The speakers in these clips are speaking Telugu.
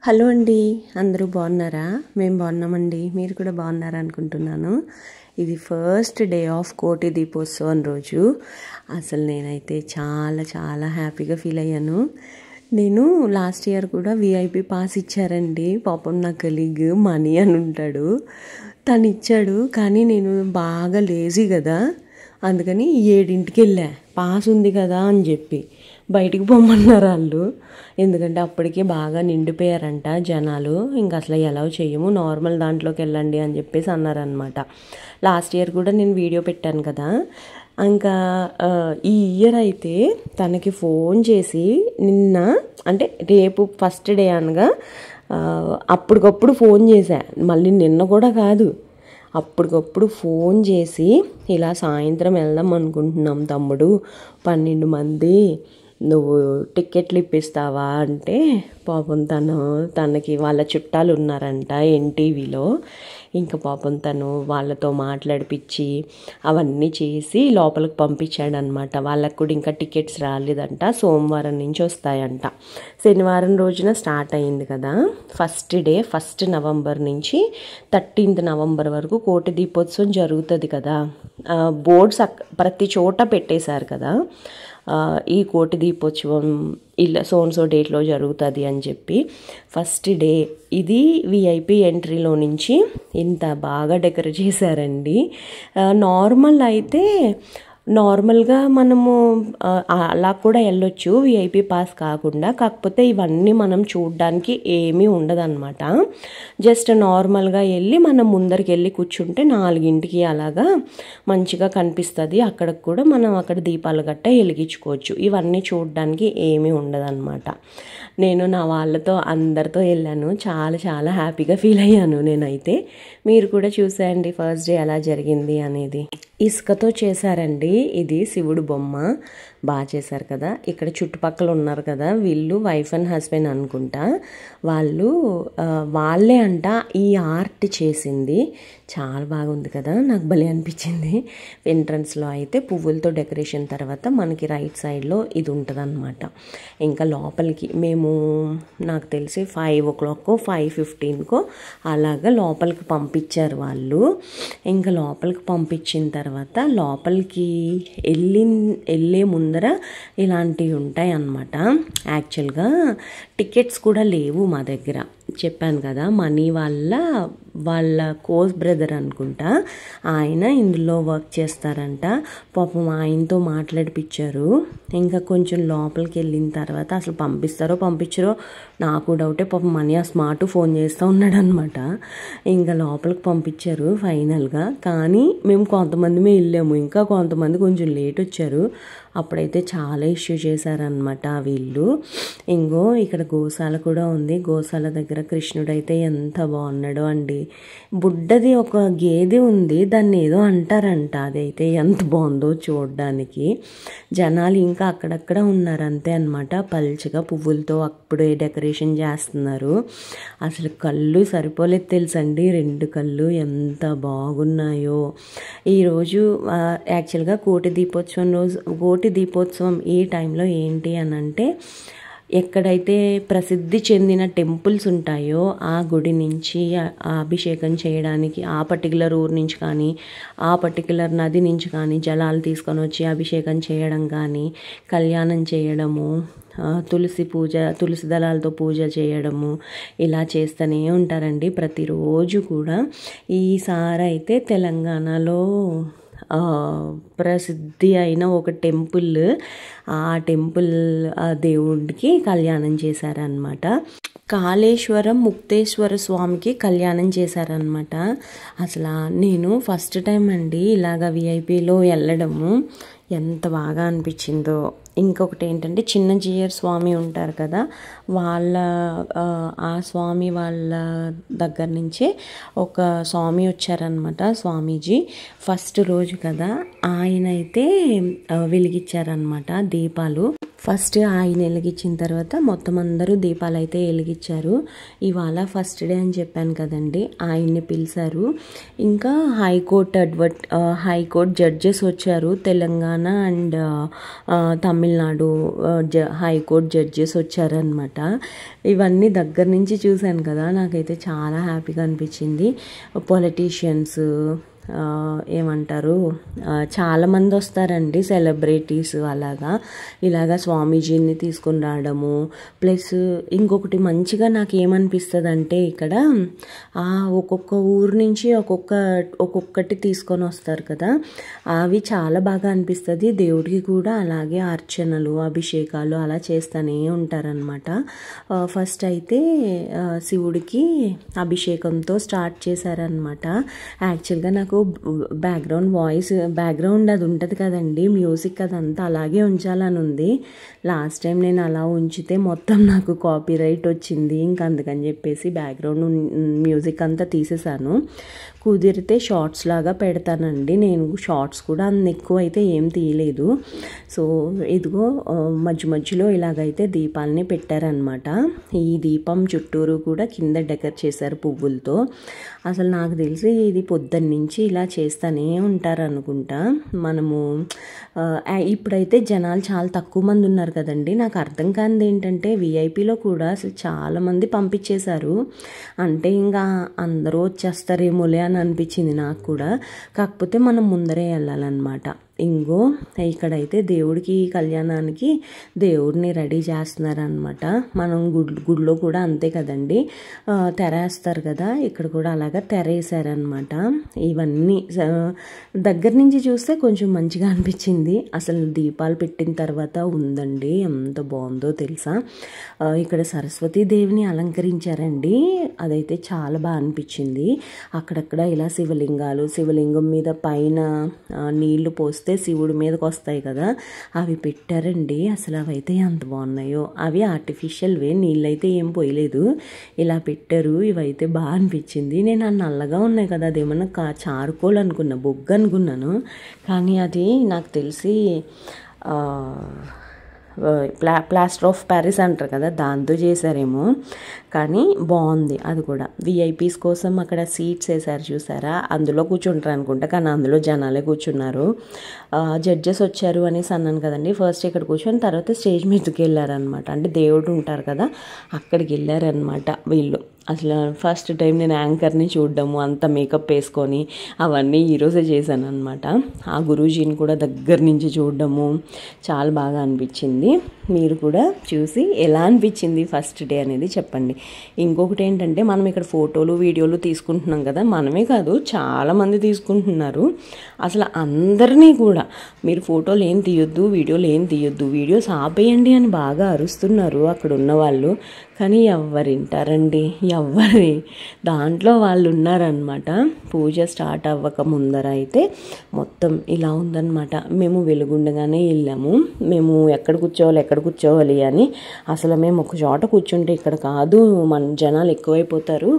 హలో అండి, అందరూ బాగున్నారా? మేము బాగున్నామండి. మీరు కూడా బాగున్నారా అనుకుంటున్నాను. ఇది ఫస్ట్ డే ఆఫ్ కోటి దీపోత్సవం రోజు. అసలు నేనైతే చాలా చాలా హ్యాపీగా ఫీల్ అయ్యాను. నేను లాస్ట్ ఇయర్ కూడా విఐపి పాస్ ఇచ్చారండి. పాపం నా కలీగ్ మనీ అని ఉంటాడు, తను ఇచ్చాడు. కానీ నేను బాగా లేజీ కదా, అందుకని 7ంటికి వెళ్ళా. పాస్ ఉంది కదా అని చెప్పి బయటికి పొమ్మన్నారు వాళ్ళు. ఎందుకంటే అప్పటికే బాగా నిండిపోయారంట జనాలు. ఇంకా అసలు ఎలా చేయము, నార్మల్ దాంట్లోకి వెళ్ళండి అని చెప్పేసి అన్నారనమాట. లాస్ట్ ఇయర్ కూడా నేను వీడియో పెట్టాను కదా. ఇంకా ఈ ఇయర్ అయితే తనకి ఫోన్ చేసి నిన్న, అంటే రేపు ఫస్ట్ డే అనగా అప్పటికప్పుడు ఫోన్ చేశా. మళ్ళీ నిన్న కూడా కాదు, అప్పటికప్పుడు ఫోన్ చేసి ఇలా సాయంత్రం వెళ్దాం అనుకుంటున్నాం తమ్ముడు, 12 మంది, నువ్వు టికెట్లు ఇప్పిస్తావా అంటే, పాపం తనకి వాళ్ళ చుట్టాలు ఉన్నారంట ఎన్టీవీలో. ఇంకా పాపం తను వాళ్ళతో మాట్లాడిపించి అవన్నీ చేసి లోపలికి పంపించాడనమాట. వాళ్ళకు కూడా ఇంకా టికెట్స్ రాలేదంట, సోమవారం నుంచి వస్తాయంట. శనివారం రోజున స్టార్ట్ అయింది కదా ఫస్ట్ డే. 1 నవంబర్ నుంచి 13 నవంబర్ వరకు కోటి దీపోత్సవం జరుగుతుంది కదా. బోర్డ్స్ ప్రతి చోట పెట్టేశారు కదా, ఈ కోటి దీపోత్సవం ఇలా సో డేట్లో జరుగుతుంది అని చెప్పి. ఫస్ట్ డే ఇది విఐపి ఎంట్రీలో నుంచి ఇంత బాగా డెకరేట్ చేశారండి. నార్మల్ అయితే నార్మల్గా మనము అలా కూడా వెళ్ళొచ్చు విఐపి పాస్ కాకుండా. కాకపోతే ఇవన్నీ మనం చూడడానికి ఏమీ ఉండదన్నమాట. జస్ట్ నార్మల్గా వెళ్ళి మనం ముందరికి వెళ్ళి కూర్చుంటే 4ంటికి అలాగా మంచిగా కనిపిస్తుంది. అక్కడికి కూడా మనం అక్కడ దీపాలు గట్ట వెలిగించుకోవచ్చు. ఇవన్నీ చూడడానికి ఏమీ ఉండదన్నమాట. నేను నా వాళ్ళతో అందరితో వెళ్ళాను. చాలా చాలా హ్యాపీగా ఫీల్ అయ్యాను నేనైతే. మీరు కూడా చూసేయండి ఫస్ట్ డే ఎలా జరిగింది అనేది. ఇసుకతో చేశారండి. ఇది శివుడు బొమ్మ, బాగా చేశారు కదా. ఇక్కడ చుట్టుపక్కల ఉన్నారు కదా, వీళ్ళు వైఫ్ అండ్ హస్బెండ్ అనుకుంటా. వాళ్ళే అంట ఈ ఆర్ట్ చేసింది. చాలా బాగుంది కదా, నాకు భలే అనిపించింది. ఎంట్రన్స్లో అయితే పువ్వులతో డెకరేషన్, తర్వాత మనకి రైట్ సైడ్లో ఇది ఉంటుంది అనమాట. ఇంకా లోపలికి మేము, నాకు తెలిసి 5 o'clock 5:15 అలాగా లోపలికి పంపించారు వాళ్ళు. ఇంకా లోపలికి పంపించిన తర్వాత లోపలికి వెళ్ళే ముందర ఇలాంటివి ఉంటాయి అన్నమాట. యాక్చువల్గా టికెట్స్ కూడా లేవు మా దగ్గర. చెప్పాను కదా, మనీ వాళ్ళ కోస్ బ్రదర్ అనుకుంటా, ఆయన ఇందులో వర్క్ చేస్తారంట. పాపం ఆయనతో మాట్లాడిపించారు. ఇంకా కొంచెం లోపలికి వెళ్ళిన తర్వాత అసలు పంపిస్తారో పంపించరో నాకు డౌటే. పాపం మనీ ఆ స్మార్ట్ ఫోన్ చేస్తూ ఉన్నాడు అనమాట. ఇంకా లోపలికి పంపించారు ఫైనల్గా. కానీ మేము కొంతమందిమే వెళ్ళాము, ఇంకా కొంతమంది కొంచెం లేట్ వచ్చారు. అప్పుడైతే చాలా ఇష్యూ చేశారనమాట వీళ్ళు. ఇంకో ఇక్కడ గోశాల కూడా ఉంది. గోశాల దగ్గర కృష్ణుడు అయితే ఎంత బాగున్నాడో అండి. బుడ్డది ఒక గేదె ఉంది, దాన్ని ఏదో అంటారంట, అదైతే ఎంత బాగుందో చూడడానికి. జనాలు ఇంకా అక్కడక్కడ ఉన్నారు అంతే అనమాట. పల్చగా పువ్వులతో అప్పుడే డెకరేషన్ చేస్తున్నారు. అసలు కళ్ళు సరిపోలేదు తెలుసండి, 2 కళ్ళు ఎంత బాగున్నాయో. ఈరోజు యాక్చువల్గా కోటి దీపోత్సవం ఈ టైంలో ఏంటి అని అంటే, ఎక్కడైతే ప్రసిద్ధి చెందిన టెంపుల్స్ ఉంటాయో ఆ గుడి నుంచి అభిషేకం చేయడానికి ఆ పర్టికులర్ ఊరు నుంచి కానీ ఆ పర్టికులర్ నది నుంచి కానీ జలాలు తీసుకొని వచ్చి అభిషేకం చేయడం కానీ, కళ్యాణం చేయడము, తులసి దళాలతో పూజ చేయడము, ఇలా చేస్తూనే ఉంటారండి ప్రతిరోజు కూడా. ఈసారి అయితే తెలంగాణలో ప్రసిద్ధి అయిన ఒక టెంపుల్, ఆ టెంపుల్ దేవుడికి కళ్యాణం చేశారనమాట. కాళేశ్వరం ముక్తేశ్వర స్వామికి కళ్యాణం చేశారనమాట. అసలు నేను ఫస్ట్ టైం అండి ఇలాగ విఐపిలో వెళ్ళడము, ఎంత బాగా అనిపించిందో. ఇంకొకటి ఏంటంటే, చిన్నజీయర్ స్వామి ఉంటారు కదా, ఆ స్వామి వాళ్ళ దగ్గర నుంచే ఒక స్వామి వచ్చారనమాట. స్వామీజీ ఫస్ట్ రోజు కదా, ఆయన అయితే వెలిగించారనమాట దీపాలు. ఫస్ట్ ఆయన వెలిగించిన తర్వాత మొత్తం అందరూ దీపాలు అయితే వెలిగించారు. ఇవాళ ఫస్ట్ డే అని చెప్పాను కదండి, ఆయన్ని పిలిచారు. ఇంకా హైకోర్ట్ జడ్జెస్ వచ్చారు, Telangana and Tamil Tamil Nadu high court judges వచ్చారనమాట. ఇవన్నీ దగ్గర నుంచి చూశాను కదా, నాకైతే చాలా హ్యాపీగా అనిపించింది. పొలిటీషియన్స్ ఏమంటారు, చాలామంది వస్తారండి, సెలబ్రిటీస్ ఇలాగా స్వామీజీని తీసుకుని రావడము. ప్లస్ ఇంకొకటి మంచిగా నాకు ఏమనిపిస్తుంది అంటే, ఇక్కడ ఒక్కొక్క ఊరు నుంచి ఒక్కొక్కటి తీసుకొని వస్తారు కదా, అవి చాలా బాగా అనిపిస్తుంది. దేవుడికి కూడా అలాగే అర్చనలు, అభిషేకాలు అలా చేస్తూనే ఉంటారనమాట. ఫస్ట్ అయితే శివుడికి అభిషేకంతో స్టార్ట్ చేశారనమాట. యాక్చువల్గా నాకు బ్యాక్గ్రౌండ్ అది ఉంటుంది కదండి, మ్యూజిక్ అదంతా అలాగే ఉంచాలని ఉంది. లాస్ట్ టైం నేను అలా ఉంచితే మొత్తం నాకు కాపీరైట్ వచ్చింది. ఇంక అందుకని చెప్పేసి బ్యాక్గ్రౌండ్ మ్యూజిక్ అంతా తీసేసాను. కుదిరితే షార్ట్స్ లాగా పెడతానండి. నేను షార్ట్స్ కూడా అంత ఎక్కువ అయితే ఏం తీయలేదు. సో ఇదిగో మధ్యలో ఇలాగైతే దీపాలని పెట్టారనమాట. ఈ దీపం చుట్టూరు కూడా కింద డెకర్ చేశారు పువ్వులతో. అసలు నాకు తెలిసి ఇది పొద్దున్నుంచి ఇలా చేస్తూనే ఉంటారు అనుకుంటా. మనము ఇప్పుడైతే జనాలు చాలా తక్కువ మంది ఉన్నారు కదండి. నాకు అర్థం కానిది ఏంటంటే, విఐపిలో కూడా అసలు చాలామంది పంపించేశారు. అంటే ఇంకా అందరూ వచ్చేస్తారేమోలే అని అనిపించింది నాకు కూడా. కాకపోతే మనం ముందరే వెళ్ళాలన్నమాట. ఇంకో ఇక్కడైతే దేవుడికి కళ్యాణానికి దేవుడిని రెడీ చేస్తున్నారనమాట. మనం గుడిలో కూడా అంతే కదండి, తెరేస్తారు కదా, ఇక్కడ కూడా అలాగా తెరేసారనమాట. ఇవన్నీ దగ్గర నుంచి చూస్తే కొంచెం మంచిగా అనిపించింది. అసలు దీపాలు పెట్టిన తర్వాత ఉందండి, ఎంత బాగుందో తెలుసా. ఇక్కడ సరస్వతీదేవిని అలంకరించారండి, అదైతే చాలా బాగా అనిపించింది. అక్కడక్కడ ఇలా శివలింగం మీద పైన నీళ్లు పోస్తే శివుడి మీదకి వస్తాయి కదా, అవి పెట్టారండి. అసలు అవైతే ఎంత బాగున్నాయో. అవి ఆర్టిఫిషియల్ నీళ్ళైతే ఏం పోయలేదు, ఇలా పెట్టారు. ఇవైతే బాగా అనిపించింది. నేను ఆ నల్లగా ఉన్నాయి కదా, అదేమన్నా చారుకోల్ అనుకున్నా, బొగ్గు అనుకున్నాను. కానీ అది నాకు తెలిసి ప్లాస్టర్ ఆఫ్ ప్యారిస్ అంటారు కదా, దాంతో చేశారేమో. కానీ బాగుంది అది కూడా. విఐపీస్ కోసం అక్కడ సీట్స్ వేసారు చూసారా, అందులో కూర్చుంటారు అనుకుంటా, కానీ అందులో జనాలే కూర్చున్నారు. జడ్జెస్ వచ్చారు అనేసి అన్నాను కదండి. ఫస్ట్ ఇక్కడ కూర్చొని తర్వాత స్టేజ్ మీదకి వెళ్ళారనమాట. అంటే దేవుడు ఉంటారు కదా, అక్కడికి వెళ్ళారనమాట వీళ్ళు. అసలు ఫస్ట్ టైం నేను యాంకర్ని చూడడము, అంత మేకప్ వేసుకొని అవన్నీ ఈరోజే చేశాను అనమాట. ఆ గురూజీని కూడా దగ్గర నుంచి చూడడము చాలా బాగా అనిపించింది. మీరు కూడా చూసి ఎలా అనిపించింది ఫస్ట్ డే అనేది చెప్పండి. ఇంకొకటి ఏంటంటే, మనం ఇక్కడ ఫోటోలు వీడియోలు తీసుకుంటున్నాం కదా, మనమే కాదు చాలామంది తీసుకుంటున్నారు. అసలు అందరినీ కూడా మీరు ఫోటోలు ఏం తీయొద్దు, వీడియోస్ ఆపేయండి అని బాగా అరుస్తున్నారు అక్కడ ఉన్న వాళ్ళు. కానీ ఎవరింటారండి, ఎవరి దాంట్లో వాళ్ళు ఉన్నారనమాట. పూజ స్టార్ట్ అవ్వక ముందర అయితే మొత్తం ఇలా ఉందన్నమాట. మేము వెలుగుండగానే వెళ్ళాము. మేము ఎక్కడ కూర్చోవాలి అని. అసలు మేము ఒక చోట కూర్చుంటే ఇక్కడ కాదు, మన జనాలు ఎక్కువైపోతారు,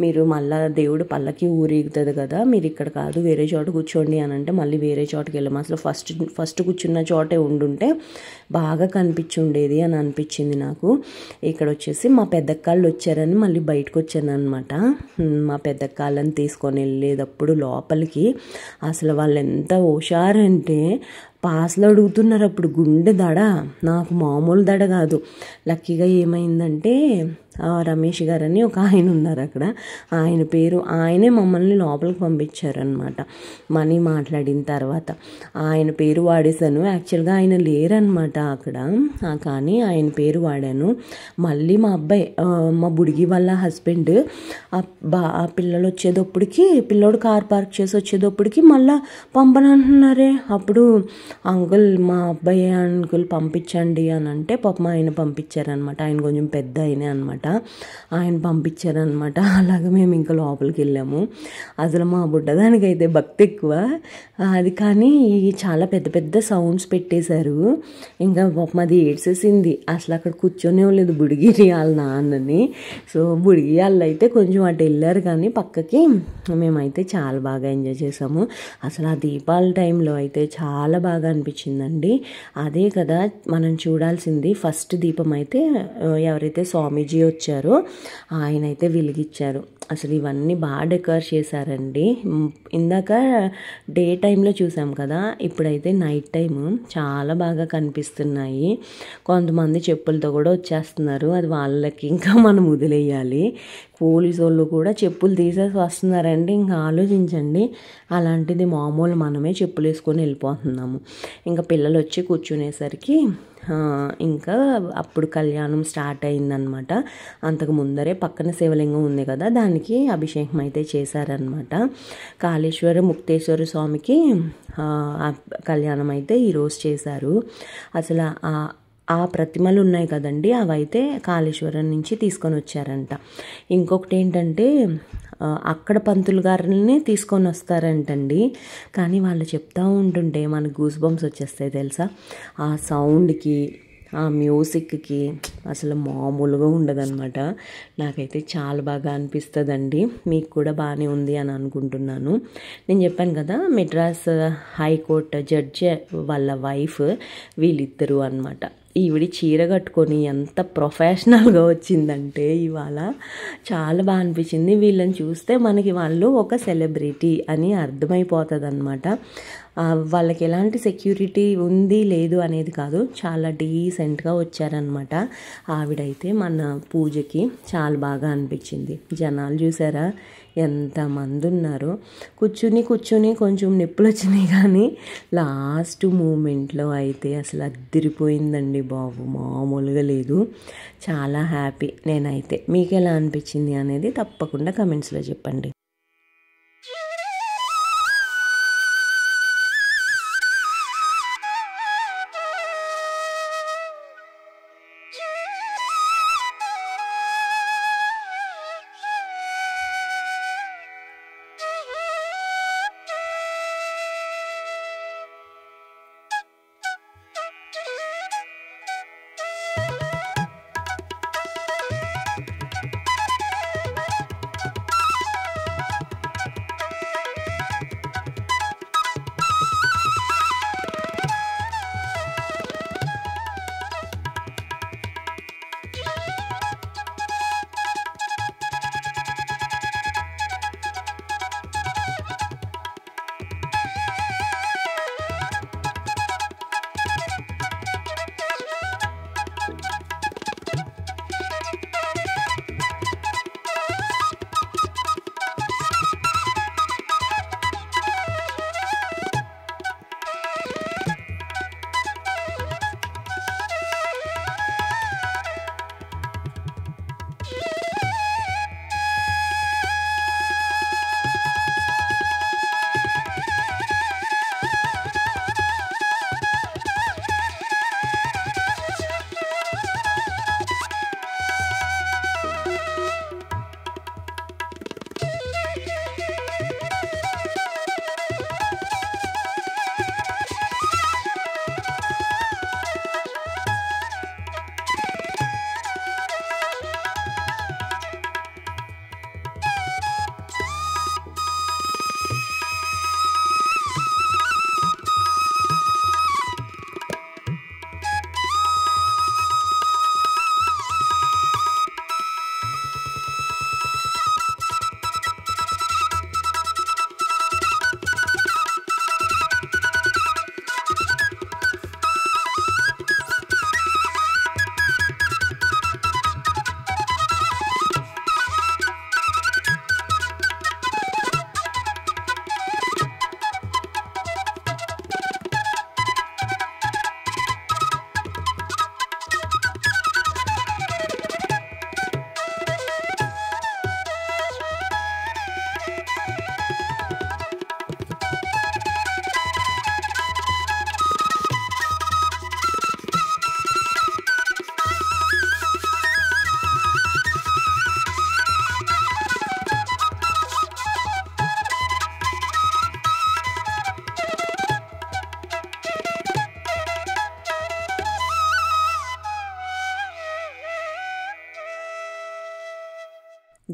మీరు మళ్ళీ దేవుడు పల్లకి ఊరేగుతుంది కదా, మీరు ఇక్కడ కాదు వేరే చోట కూర్చోండి అని అంటే మళ్ళీ వేరే చోటకి వెళ్ళాము. అసలు ఫస్ట్ కూర్చున్న చోటే ఉండుంటే బాగా కనిపించుండేది అని అనిపించింది నాకు. ఇక్కడ వచ్చేసి మా పెద్దక్కాళ్ళు వచ్చారని మళ్ళీ బయటకు వచ్చాను అనమాట. మా పెద్దక్కాళ్ళని తీసుకొని వెళ్ళేటప్పుడు లోపలికి అసలు వాళ్ళు ఎంత హుషారంటే పాసలు అడుగుతున్నారు. అప్పుడు గుండె దడ, నాకు మామూలు దడ కాదు. లక్కీగా ఏమైందంటే, రమేష్ గారని ఒక ఆయన ఉన్నారు అక్కడ, ఆయనే మమ్మల్ని లోపలికి పంపించారనమాట. మనీ మాట్లాడిన తర్వాత ఆయన పేరు వాడేశాను. యాక్చువల్గా ఆయన లేరనమాట అక్కడ, కానీ ఆయన పేరు వాడాను. మళ్ళీ మా అబ్బాయి, మా బుడిగి వాళ్ళ హస్బెండ్, ఆ పిల్లోడు కార్ పార్క్ చేసి వచ్చేటప్పటికి మళ్ళీ పంపనంటున్నారే. అప్పుడు అంకుల్, మా అబ్బాయి అంకుల్ పంపించండి అని అంటే పాపం ఆయన పంపించారనమాట. ఆయన కొంచెం పెద్ద అయినా అనమాట, ఆయన పంపించారనమాట. అలాగే మేము ఇంకా లోపలికి వెళ్ళాము. అసలు మా బుడ్డదానికైతే భక్తి ఎక్కువ అది, కానీ చాలా పెద్ద పెద్ద సౌండ్స్ పెట్టేశారు. ఇంకా పాపం అది ఏడ్చేసింది. అసలు అక్కడ కూర్చొనే లేదు బుడిగిరి వాళ్ళ నాన్నని. సో బుడిగి వాళ్ళు అయితే కొంచెం అటు వెళ్ళారు, కానీ పక్కకి మేమైతే చాలా బాగా ఎంజాయ్ చేసాము. అసలు ఆ దీపాల టైంలో అయితే చాలా బాగా అనిపించిందండి. అదే కదా మనం చూడాల్సింది. ఫస్ట్ దీపం అయితే ఎవరైతే స్వామీజీ వచ్చారో ఆయన అయితే వెలిగించారు. అసలు ఇవన్నీ బాగా డెకర్ చేశారండి. ఇందాక డే టైంలో చూసాం కదా, ఇప్పుడైతే నైట్ టైము చాలా బాగా కనిపిస్తున్నాయి. కొంతమంది చెప్పులతో కూడా వచ్చేస్తున్నారు, అది వాళ్ళకి ఇంకా మనం వదిలేయాలి. పోలీసు వాళ్ళు కూడా చెప్పులు తీసేసి వస్తున్నారండి. ఇంకా ఆలోచించండి, అలాంటిది మామూలు మనమే చెప్పులు వేసుకొని వెళ్ళిపోతున్నాము. ఇంకా పిల్లలు వచ్చి కూర్చునేసరికి ఇంకా అప్పుడు కళ్యాణం స్టార్ట్ అయిందనమాట. అంతకు ముందరే పక్కన శివలింగం ఉంది కదా, దానికి అభిషేకం అయితే చేశారనమాట. కాళేశ్వర ముక్తేశ్వర స్వామికి కళ్యాణం అయితే ఈరోజు చేశారు. అసలు ఆ ప్రతిమలు ఉన్నాయి కదండి, అవైతే కాళేశ్వరం నుంచి తీసుకొని వచ్చారంట. ఇంకొకటి ఏంటంటే అక్కడ పంతులు గారిని తీసుకొని వస్తారంటండి. కానీ వాళ్ళు చెప్తూ ఉంటుంటే మనకు గూస్ బంప్స్ వచ్చేస్తాయి తెలుసా. ఆ సౌండ్కి, ఆ మ్యూజిక్కి అసలు మామూలుగా ఉండదన్నమాట. నాకైతే చాలా బాగా అనిపిస్తుందండి. మీకు కూడా బాగానే ఉంది అని అనుకుంటున్నాను. నేను చెప్పాను కదా, మెడ్రాస్ హైకోర్టు జడ్జి వాళ్ళ వైఫ్ వీళ్ళిద్దరూ అనమాట. ఈవిడి చీర కట్టుకొని ఎంత ప్రొఫెషనల్గా వచ్చిందంటే ఇవాళ చాలా బాగా అనిపించింది. వీళ్ళని చూస్తే మనకి వాళ్ళు ఒక సెలబ్రిటీ అని అర్థమైపోతుంది అనమాట. వాళ్ళకి ఎలాంటి సెక్యూరిటీ ఉంది లేదు అనేది కాదు, చాలా డీసెంట్గా వచ్చారనమాట. ఆవిడైతే మన పూజకి చాలా బాగా అనిపించింది. జనాలు చూసారా ఎంతమంది ఉన్నారో. కూర్చుని కొంచెం నొప్పులు వచ్చినాయి, కానీ లాస్ట్ మూమెంట్లో అయితే అసలు అదిరిపోయిందండి బాబు, మామూలుగా లేదు. చాలా హ్యాపీ నేనైతే. మీకు ఎలా అనిపించింది అనేది తప్పకుండా కమెంట్స్లో చెప్పండి.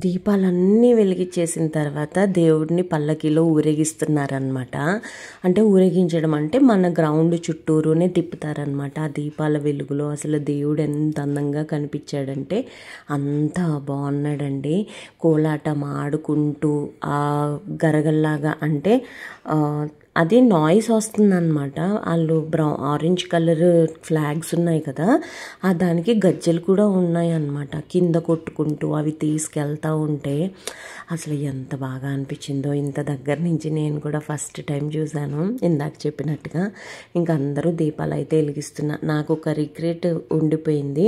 దీపాలన్నీ వెలిగించేసిన తర్వాత దేవుడిని పల్లకిలో ఊరేగిస్తున్నారనమాట. అంటే ఊరేగించడం అంటే మన గ్రౌండ్ చుట్టూరునే తిప్పుతారనమాట. ఆ దీపాల వెలుగులో అసలు దేవుడు ఎంత అందంగా కనిపించాడంటే అంత బాగున్నాడండి. కోలాటం ఆడుకుంటూ ఆ గరగల్లాగా అంటే అది నాయిస్ వస్తుందన్నమాట. వాళ్ళు ఆరెంజ్ కలర్ ఫ్లాగ్స్ ఉన్నాయి కదా, ఆ దానికి గజ్జెలు కూడా ఉన్నాయి అన్నమాట. కింద కొట్టుకుంటూ అవి తీసుకెళ్తూ ఉంటే అసలు ఎంత బాగా అనిపించిందో. ఇంత దగ్గర నుంచి నేను కూడా ఫస్ట్ టైం చూశాను ఇందాక చెప్పినట్టుగా. ఇంకా అందరూ దీపాలు అయితే వెలిగిస్తున్నా. నాకు ఒక రిగ్రెట్ ఉండిపోయింది.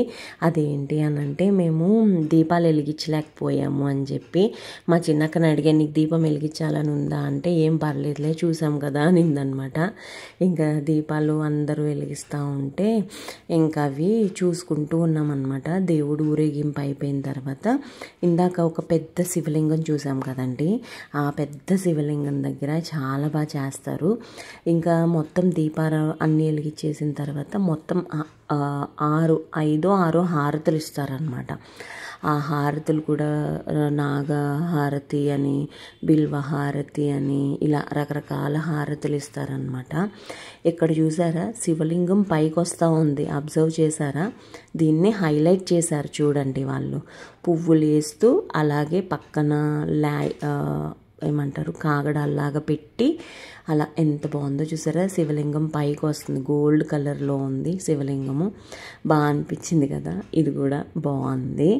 అదేంటి అని అంటే మేము దీపాలు వెలిగించలేకపోయాము అని చెప్పి మా చిన్నక్కని అడిగాను, నీకు దీపం వెలిగించాలని ఉందా అంటే ఏం పర్లేదులే చూసాం కదా అనిందనమాట. ఇంకా దీపాలు అందరూ వెలిగిస్తూ ఉంటే ఇంకా అవి చూసుకుంటూ ఉన్నామన్నమాట. దేవుడు ఊరేగింపు అయిపోయిన తర్వాత ఇందాక ఒక పెద్ద శివలింగం చూసాం కదండి, ఆ పెద్ద శివలింగం దగ్గర చాలా బాగా చేస్తారు. ఇంకా మొత్తం దీపాలు అన్నీ వెలిగించేసిన తర్వాత మొత్తం 5 హారతులు ఇస్తారనమాట. ఆ హారతులు కూడా నాగ హారతి అని, బిల్వ హారతి అని ఇలా రకరకాల హారతులు ఇస్తారనమాట. ఇక్కడ చూసారా శివలింగం పైకి వస్తూ ఉంది, అబ్జర్వ్ చేశారా? దీన్ని హైలైట్ చేశారు చూడండి వాళ్ళు, పువ్వులు వేస్తూ అలాగే పక్కన ఏమంటారు కాగడాల్లాగా పెట్టి అలా ఎంత బాగుందో చూసారా. శివలింగం పైకి వస్తుంది, గోల్డ్ కలర్లో ఉంది శివలింగము. బాగా అనిపించింది కదా, ఇది కూడా బాగుంది.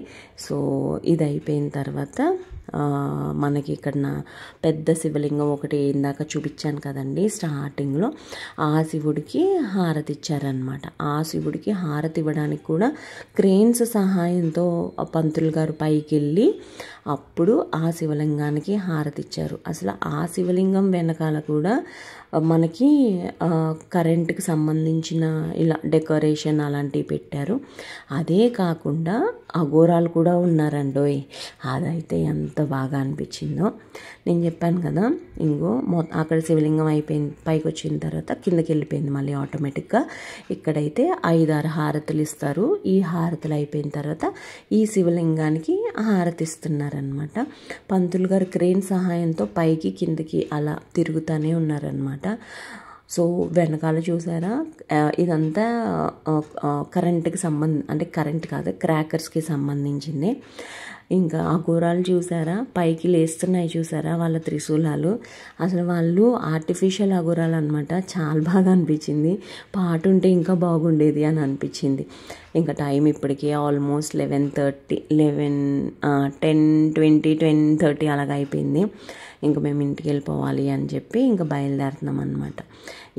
సో ఇది అయిపోయిన తర్వాత మనకి ఇక్కడ పెద్ద శివలింగం ఒకటి ఇందాక చూపించాను కదండి స్టార్టింగ్లో, ఆ శివుడికి హారతి ఇచ్చారనమాట. ఆ శివుడికి హారతి ఇవ్వడానికి కూడా క్రేన్స్ సహాయంతో పంతులు గారు పైకి వెళ్ళి అప్పుడు ఆ శివలింగానికి హారతి ఇచ్చారు. అసలు ఆ శివలింగం వెనకాల కూడా మనకి కరెంటుకి సంబంధించిన ఇలా డెకరేషన్ అలాంటివి పెట్టారు. అదే కాకుండా అఘోరాలు కూడా ఉన్నారండోయ్. అదైతే ఎంత బాగా అనిపించిందో. నేను చెప్పాను కదా, ఇంకో అక్కడ శివలింగం అయిపోయింది, పైకి వచ్చిన తర్వాత కిందకి వెళ్ళిపోయింది మళ్ళీ ఆటోమేటిక్గా. ఇక్కడైతే 5-6 హారతులు ఇస్తారు. ఈ హారతులు అయిపోయిన తర్వాత ఈ శివలింగానికి హారతి ఇస్తున్నారనమాట. పంతులు గారు క్రేన్ సహాయంతో పైకి కిందకి అలా తిరుగుతూనే ఉన్నారనమాట. సో వెనకాల చూసారా, ఇదంతా కరెంట్కి అంటే కరెంట్ కాదు, క్రాకర్స్కి సంబంధించింది. ఇంకా అఘోరాలు చూసారా, పైకి లేస్తున్నాయి చూసారా వాళ్ళ త్రిశూలాలు. అసలు వాళ్ళు ఆర్టిఫిషియల్ అఘోరాలు అనమాట. చాలా బాగా అనిపించింది. పాట ఉంటే ఇంకా బాగుండేది అని అనిపించింది. ఇంకా టైం ఇప్పటికే ఆల్మోస్ట్ 11:30 10:20 10:30 అలాగ అయిపోయింది. ఇంకా మేము ఇంటికి వెళ్ళిపోవాలి అని చెప్పి ఇంకా బయలుదేరుతున్నాం అనమాట.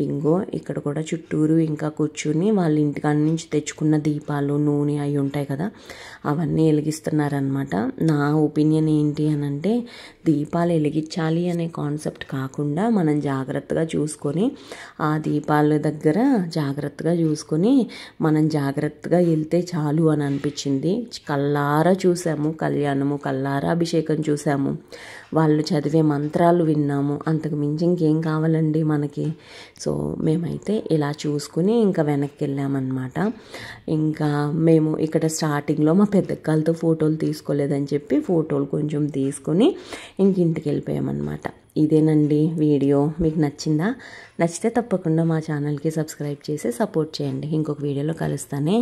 ఇంకో ఇక్కడ కూడా చుట్టూరు ఇంకా కూర్చుని వాళ్ళ ఇంటికాడ నుంచి తెచ్చుకున్న దీపాలు, నూనె అవి ఉంటాయి కదా, అవన్నీ వెలిగిస్తున్నారనమాట. నా ఒపీనియన్ ఏంటి అని అంటే, దీపాలు వెలిగించాలి అనే కాన్సెప్ట్ కాకుండా మనం జాగ్రత్తగా చూసుకొని ఆ దీపాల దగ్గర జాగ్రత్తగా చూసుకొని మనం జాగ్రత్తగా వెళ్తే చాలు అని అనిపించింది. కళ్ళారా చూసాము కళ్యాణము, కళ్ళారా అభిషేకం చూసాము, వాళ్ళు చదివే మంత్రాలు విన్నాము. అంతకు మించి ఇంకేం కావాలండి మనకి. సో మేమైతే ఇలా చూసుకుని ఇంకా వెనక్కి వెళ్ళామన్నమాట. ఇంకా మేము ఇక్కడ స్టార్టింగ్లో మా పెద్దక్కలతో ఫోటోలు తీసుకోలేదని చెప్పి ఫోటోలు కొంచెం తీసుకొని ఇంక ఇంటికి వెళ్ళిపోయామన్నమాట. ఇదేనండి వీడియో. మీకు నచ్చిందా? నచ్చితే తప్పకుండా మా ఛానల్కి సబ్స్క్రైబ్ చేసి సపోర్ట్ చేయండి. ఇంకొక వీడియోలో కలుస్తానే.